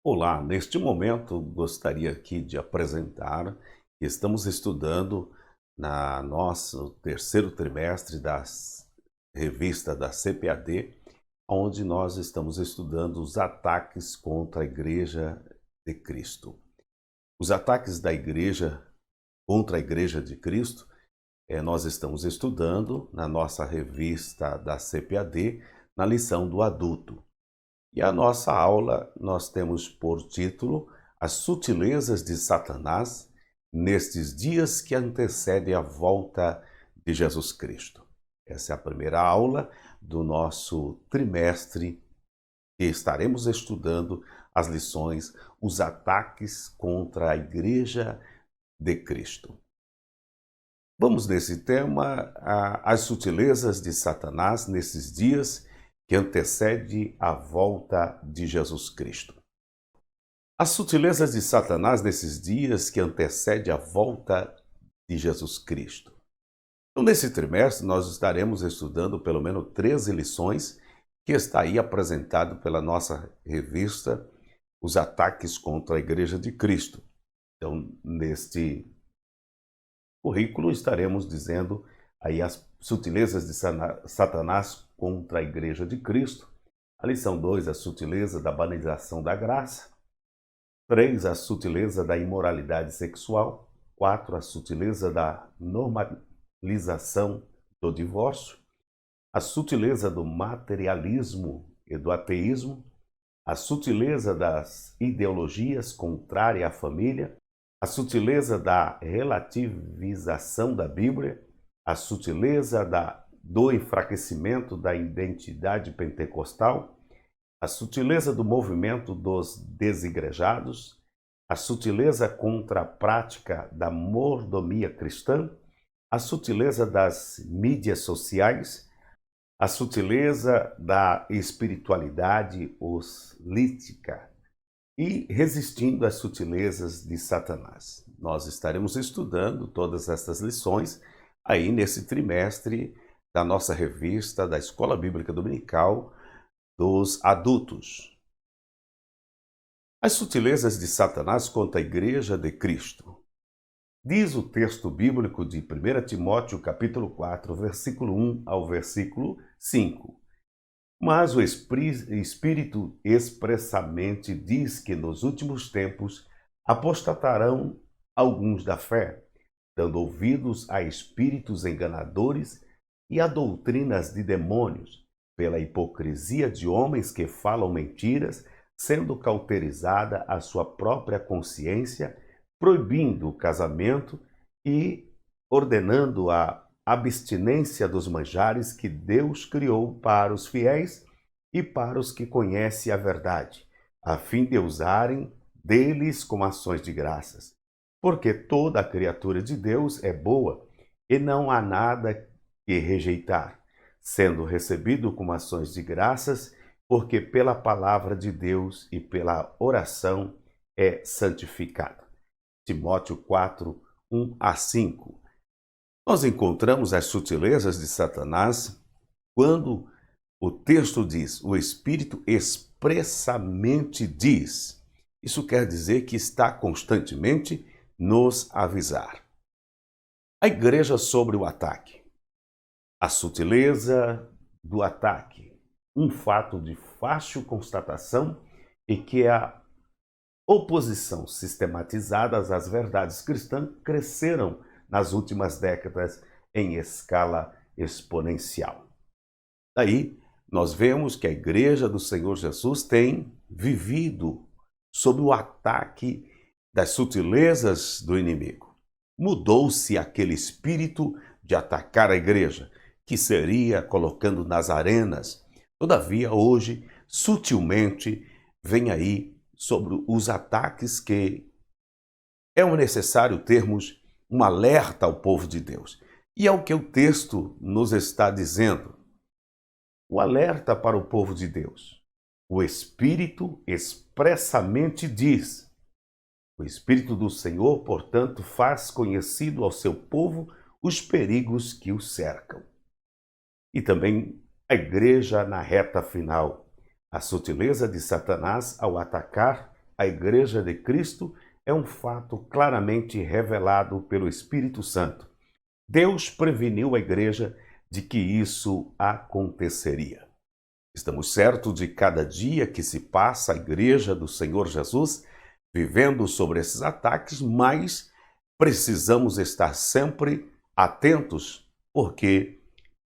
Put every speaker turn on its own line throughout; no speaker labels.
Olá, neste momento gostaria aqui de apresentar que estamos estudando na nosso terceiro trimestre da revista da CPAD, onde nós estamos estudando os ataques contra a Igreja de Cristo. Os ataques da Igreja contra a Igreja de Cristo, nós estamos estudando na nossa revista da CPAD, na lição do adulto. E a nossa aula nós temos por título As sutilezas de Satanás nestes dias que antecedem a volta de Jesus Cristo. Essa é a primeira aula do nosso trimestre e estaremos estudando as lições, os ataques contra a Igreja de Cristo. Vamos nesse tema, as sutilezas de Satanás nesses dias que antecede a volta de Jesus Cristo. As sutilezas de Satanás nesses dias que antecede a volta de Jesus Cristo. Então, nesse trimestre, nós estaremos estudando pelo menos 13 lições que está aí apresentado pela nossa revista Os Ataques contra a Igreja de Cristo. Então, neste currículo, estaremos dizendo aí as sutilezas de Satanás contra a Igreja de Cristo. A lição 2, a sutileza da banalização da graça. 3, a sutileza da imoralidade sexual. 4, a sutileza da normalização do divórcio. A sutileza do materialismo e do ateísmo. A sutileza das ideologias contrárias à família. A sutileza da relativização da Bíblia. A sutileza do enfraquecimento da identidade pentecostal, a sutileza do movimento dos desigrejados, a sutileza contra a prática da mordomia cristã, a sutileza das mídias sociais, a sutileza da espiritualidade oslítica e resistindo às sutilezas de Satanás. Nós estaremos estudando todas estas lições aí nesse trimestre da nossa revista da Escola Bíblica Dominical dos Adultos. As sutilezas de Satanás contra a Igreja de Cristo. Diz o texto bíblico de 1 Timóteo capítulo 4, versículo 1 ao versículo 5. Mas o Espírito expressamente diz que nos últimos tempos apostatarão alguns da fé, dando ouvidos a espíritos enganadores e a doutrinas de demônios, pela hipocrisia de homens que falam mentiras, sendo cauterizada a sua própria consciência, proibindo o casamento e ordenando a abstinência dos manjares que Deus criou para os fiéis e para os que conhecem a verdade, a fim de usarem deles como ações de graças. Porque toda a criatura de Deus é boa e não há nada que rejeitar, sendo recebido com ações de graças, porque pela palavra de Deus e pela oração é santificado. Timóteo 4, 1 a 5. Nós encontramos as sutilezas de Satanás quando o texto diz, o Espírito expressamente diz. Isso quer dizer que está constantemente nos avisar. A igreja sobre o ataque. A sutileza do ataque. Um fato de fácil constatação e que a oposição sistematizada às verdades cristãs cresceram nas últimas décadas em escala exponencial. Daí, nós vemos que a Igreja do Senhor Jesus tem vivido sob o ataque das sutilezas do inimigo. Mudou-se aquele espírito de atacar a igreja, que seria colocando nas arenas. Todavia, hoje, sutilmente, vem aí sobre os ataques que é necessário termos um alerta ao povo de Deus. E é o que o texto nos está dizendo. O alerta para o povo de Deus. O Espírito expressamente diz. O Espírito do Senhor, portanto, faz conhecido ao seu povo os perigos que o cercam. E também a igreja na reta final. A sutileza de Satanás ao atacar a Igreja de Cristo é um fato claramente revelado pelo Espírito Santo. Deus preveniu a Igreja de que isso aconteceria. Estamos certos de cada dia que se passa a Igreja do Senhor Jesus vivendo sobre esses ataques, mas precisamos estar sempre atentos, porque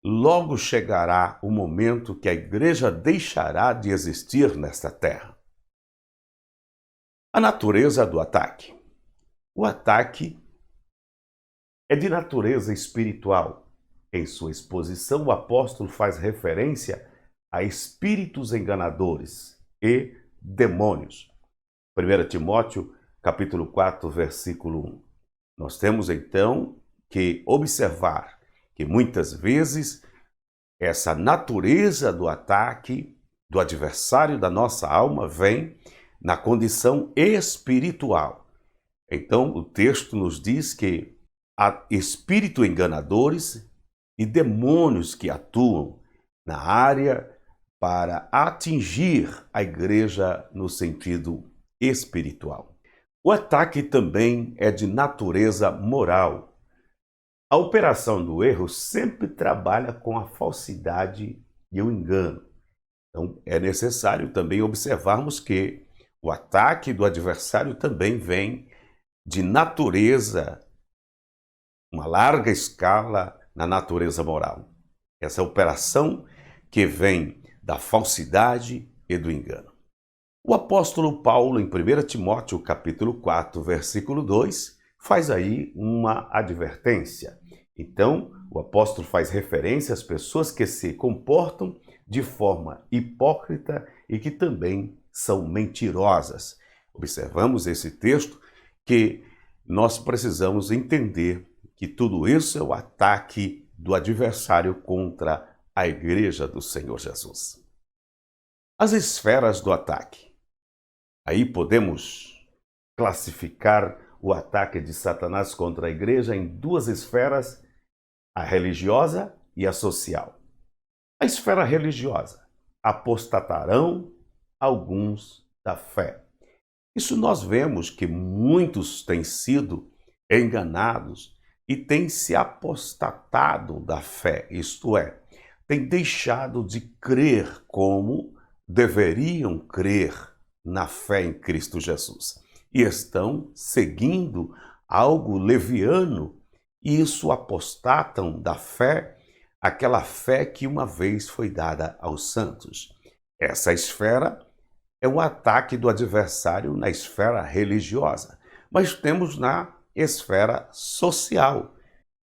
logo chegará o momento que a Igreja deixará de existir nesta terra. A natureza do ataque. O ataque é de natureza espiritual. Em sua exposição, o apóstolo faz referência a espíritos enganadores e demônios. 1 Timóteo, capítulo 4, versículo 1. Nós temos então que observar que muitas vezes essa natureza do ataque do adversário da nossa alma vem na condição espiritual. Então, o texto nos diz que há espíritos enganadores e demônios que atuam na área para atingir a igreja no sentido espiritual. O ataque também é de natureza moral. A operação do erro sempre trabalha com a falsidade e o engano. Então, é necessário também observarmos que o ataque do adversário também vem de natureza, uma larga escala na natureza moral. Essa operação que vem da falsidade e do engano. O apóstolo Paulo, em 1 Timóteo, capítulo 4, versículo 2, faz aí uma advertência. Então, o apóstolo faz referência às pessoas que se comportam de forma hipócrita e que também são mentirosas. Observamos esse texto que nós precisamos entender que tudo isso é o ataque do adversário contra a igreja do Senhor Jesus. As esferas do ataque. Aí podemos classificar o ataque de Satanás contra a igreja em duas esferas, a religiosa e a social. A esfera religiosa: apostatarão alguns da fé. Isso nós vemos que muitos têm sido enganados e têm se apostatado da fé, isto é, têm deixado de crer como deveriam crer na fé em Cristo Jesus. E estão seguindo algo leviano, e isso apostatam da fé, aquela fé que uma vez foi dada aos santos. Essa esfera é o ataque do adversário na esfera religiosa. Mas temos na esfera social.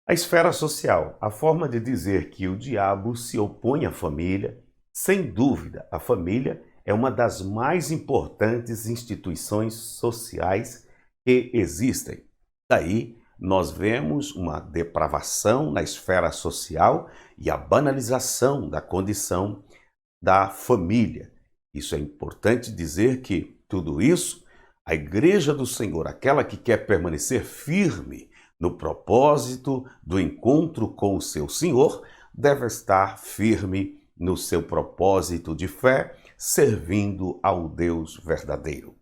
A esfera social, a forma de dizer que o diabo se opõe à família. Sem dúvida, a família é uma das mais importantes instituições sociais que existem. Daí, nós vemos uma depravação na esfera social e a banalização da condição da família. Isso é importante dizer que tudo isso, a Igreja do Senhor, aquela que quer permanecer firme no propósito do encontro com o seu Senhor, deve estar firme no seu propósito de fé, servindo ao Deus verdadeiro.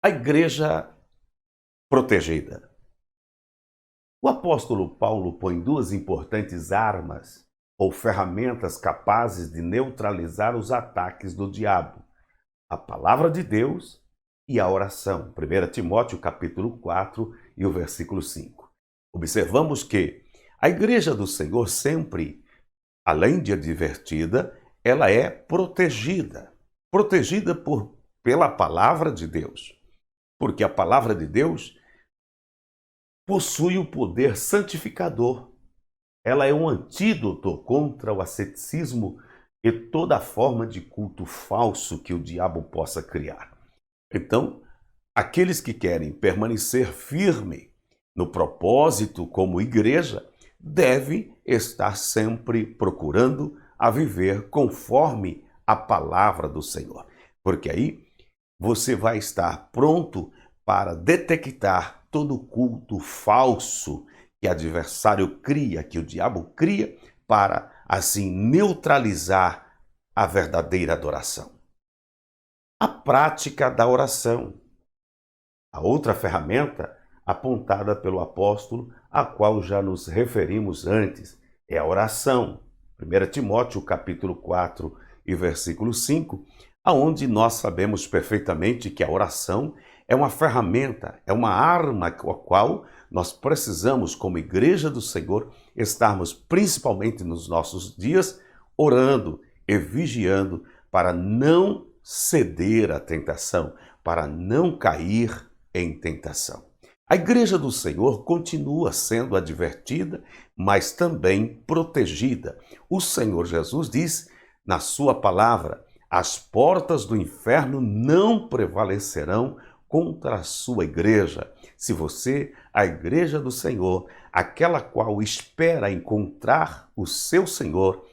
A igreja protegida. O apóstolo Paulo põe duas importantes armas ou ferramentas capazes de neutralizar os ataques do diabo: a palavra de Deus e a oração. 1 Timóteo capítulo 4 e o versículo 5. Observamos que a igreja do Senhor sempre, além de advertida, ela é protegida. Protegida pela palavra de Deus. Porque a palavra de Deus possui o poder santificador. Ela é um antídoto contra o asceticismo e toda forma de culto falso que o diabo possa criar. Então, aqueles que querem permanecer firme no propósito como igreja, deve estar sempre procurando a viver conforme a palavra do Senhor. Porque aí você vai estar pronto para detectar todo culto falso que o adversário cria, que o diabo cria, para assim neutralizar a verdadeira adoração. a prática da oração. A outra ferramenta apontada pelo apóstolo, a qual já nos referimos antes, é a oração. 1 Timóteo capítulo 4 e versículo 5, aonde nós sabemos perfeitamente que a oração é uma ferramenta, é uma arma com a qual nós precisamos, como igreja do Senhor, estarmos principalmente nos nossos dias orando e vigiando para não ceder à tentação, para não cair em tentação. A igreja do Senhor continua sendo advertida, mas também protegida. O Senhor Jesus diz na sua palavra: as portas do inferno não prevalecerão contra a sua igreja. Se você, a igreja do Senhor, aquela qual espera encontrar o seu Senhor,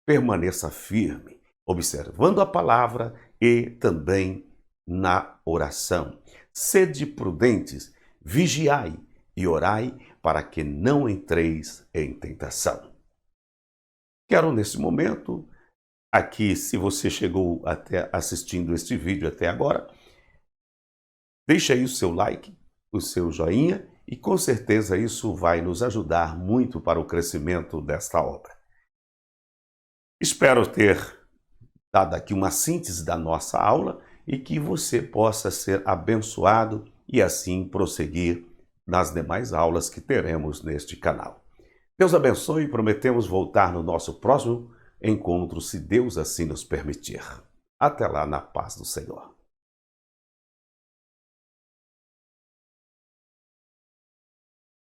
permaneça firme, observando a palavra e também na oração. Sede prudentes, vigiai e orai para que não entreis em tentação. Quero nesse momento, aqui, se você chegou até assistindo este vídeo até agora, deixe aí o seu like, o seu joinha e com certeza isso vai nos ajudar muito para o crescimento desta obra. Espero ter dado aqui uma síntese da nossa aula e que você possa ser abençoado e assim prosseguir nas demais aulas que teremos neste canal. Deus abençoe e prometemos voltar no nosso próximo encontro, se Deus assim nos permitir. Até lá, na paz do Senhor.